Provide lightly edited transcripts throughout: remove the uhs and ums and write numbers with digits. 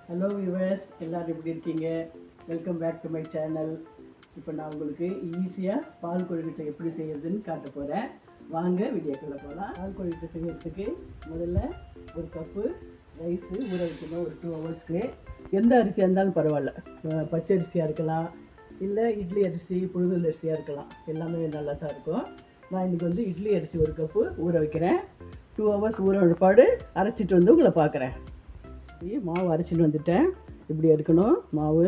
Hello viewers, எல்லோரும் எப்படி இருக்கீங்க? Welcome back to my channel. இப்போ நான் உங்களுக்கு ஈஸியாக பால் கொழுக்கட்டை எப்படி செய்யறதுன்னு காட்ட போகிறேன். வாங்க வீடியோக்குள்ளே போகலாம். பால் கொழுக்கட்டை செய்யறதுக்கு முதல்ல ஒரு கப்பு ரைஸு ஊற வைக்கணும் ஒரு 2 ஹவர்ஸ்க்கு. எந்த அரிசியாக இருந்தாலும் பரவாயில்ல, பச்சை அரிசியாக இருக்கலாம், இல்லை இட்லி அரிசி, புழுங்கல் அரிசியாக இருக்கலாம், எல்லாமே நல்லா தான் இருக்கும். நான் இன்றைக்கி இட்லி அரிசி ஒரு கப்பு ஊற வைக்கிறேன். 2 ஹவர்ஸ் ஊற வைப்பாடு அரைச்சிட்டு உங்களை பார்க்குறேன். மாவு அரைச்சிட்டு வந்துட்டேன். இப்படி இருக்கணும் மாவு.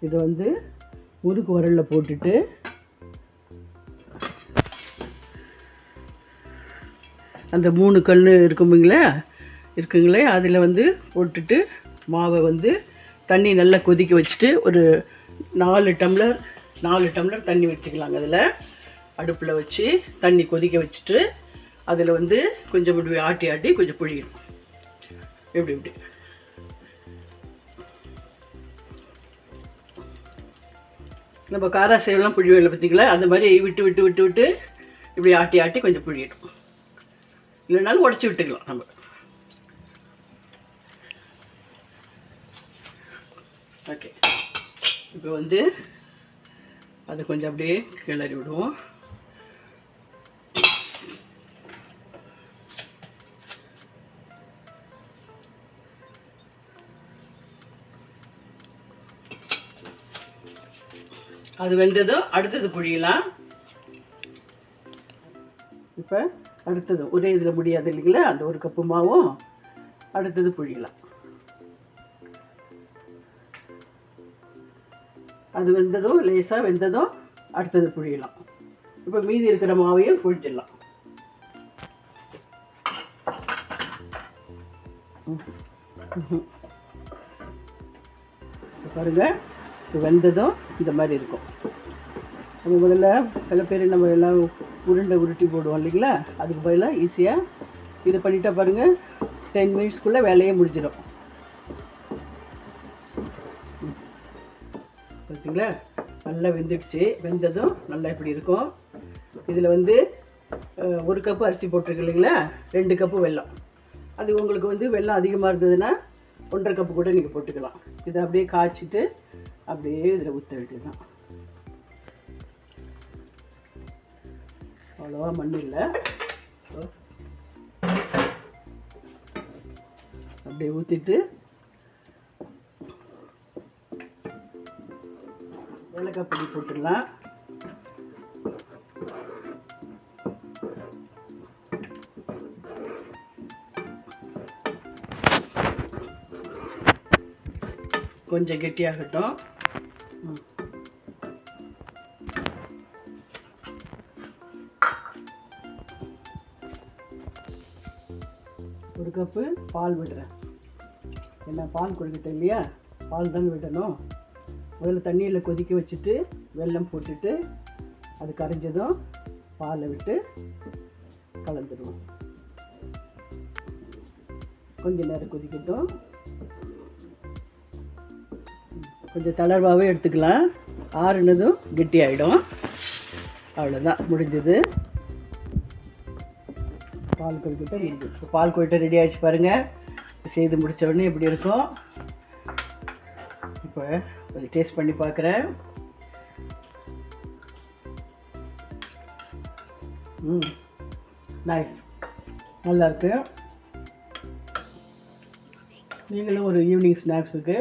இதை முறுக்கு உரலில் போட்டுட்டு அந்த 3 கல் இருக்குங்களே அதில் போட்டுட்டு மாவை தண்ணி நல்லா கொதிக்க வச்சுட்டு ஒரு 4 டம்ளர் தண்ணி வச்சுக்கலாங்க. அதில் அடுப்பில் வச்சு தண்ணி கொதிக்க வச்சுட்டு அதில் கொஞ்சம் இப்படி ஆட்டி கொஞ்சம் புழியணும். இப்படி நம்ம காரா சேவெல்லாம் புழிவில்லை பார்த்தீங்களா, அந்த மாதிரி விட்டு இப்படி ஆட்டி கொஞ்சம் புழியணும். இல்லைனாலும் உடச்சி விட்டுக்கலாம் நம்ம. ஓகே, இப்போ அதை கொஞ்சம் அப்படியே கிளறி விடுவோம். அது வெந்ததும் அடுத்தது புழியலாம். இப்போ அடுத்தது ஒரே இதில் முடியாது இல்லைங்களா, அந்த ஒரு கப்பு மாவும் அடுத்தது புழியலாம். அது லேசாக வெந்ததும் அடுத்தது புழியலாம். இப்போ மீதி இருக்கிற மாவையும் புழிச்சிடலாம். பாருங்கள், இது வெந்ததும் இந்த மாதிரி இருக்கும். அது முதல்ல சில பேர் நம்ம எல்லாம் உருட்டி போடுவோம் இல்லைங்களா, அதுக்கு பதிலாக ஈஸியாக இதை பண்ணிட்டா பாருங்கள், 10 மினிட்ஸ்க்குள்ளே வேலையே முடிஞ்சிடும். பார்த்தீங்களா, நல்லா வெந்துடுச்சு. வெந்ததும் நல்லா இப்படி இருக்கும். இதில் 1 கப்பு அரிசி போட்டிருக்கு இல்லைங்களா, 2 கப்பு வெல்லம். அது உங்களுக்கு வெல்லம் அதிகமாக இருந்ததுன்னா 1.5 கப்பு கூட நீங்கள் போட்டுக்கலாம். இதை அப்படியே காய்ச்சிட்டு அப்படியே இதில் ஊற்ற வேண்டியதுதான். அவ்வளோவா மண் இல்லை. ஸோ அப்படியே ஊற்றிட்டு ஏலக்காய் பொடி போட்டுடலாம். கொஞ்சம் கெட்டியாகட்டும். ஒரு கப்பு பால் விடுறேன். என்ன பால் கொழுக்கட்டை இல்லையா, பால் தான் விடணும். முதல்ல தண்ணியில் கொதிக்க வச்சுட்டு வெல்லம் போட்டுட்டு அது கரைஞ்சதும் பாலை விட்டு கலந்துடுவோம். கொஞ்சம் நேரம் கொதிக்கட்டும். கொஞ்சம் தளர்வாகவே எடுத்துக்கலாம், ஆறுனதும் கெட்டி ஆகிடும். அவ்வளோதான், முடிஞ்சது. பால் கொழுக்கட்டை முடிஞ்சிடுச்சு. பால் கொழுக்கட்டை ரெடி ஆகிடுச்சு பாருங்கள். செய்து முடித்த உடனே இப்படி இருக்கும். இப்போ கொஞ்சம் டேஸ்ட் பண்ணி பார்க்குறேன். நைஸ், நல்லாயிருக்கு. நீங்களும் ஒரு ஈவினிங் ஸ்நாக்ஸுக்கு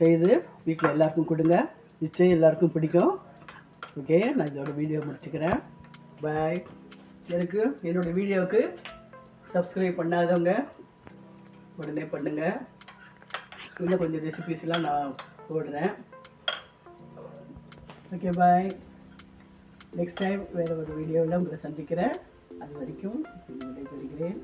செய்து வீட்டில் எல்லாருக்கும் கொடுங்க. நிச்சயம் எல்லாருக்கும் பிடிக்கும். ஓகே, நான் இதோட வீடியோ முடிச்சுக்கிறேன். பாய். என்னோடய வீடியோவுக்கு சப்ஸ்கிரைப் பண்ணாதவங்க உடனே பண்ணுங்கள். இன்னும் கொஞ்சம் ரெசிபீஸ்லாம் நான் போடுறேன். ஓகே, பாய். நெக்ஸ்ட் டைம் வேறு ஒரு வீடியோவில் உங்களை சந்திக்கிறேன். அது வரைக்கும் விடைபெறுகிறேன்.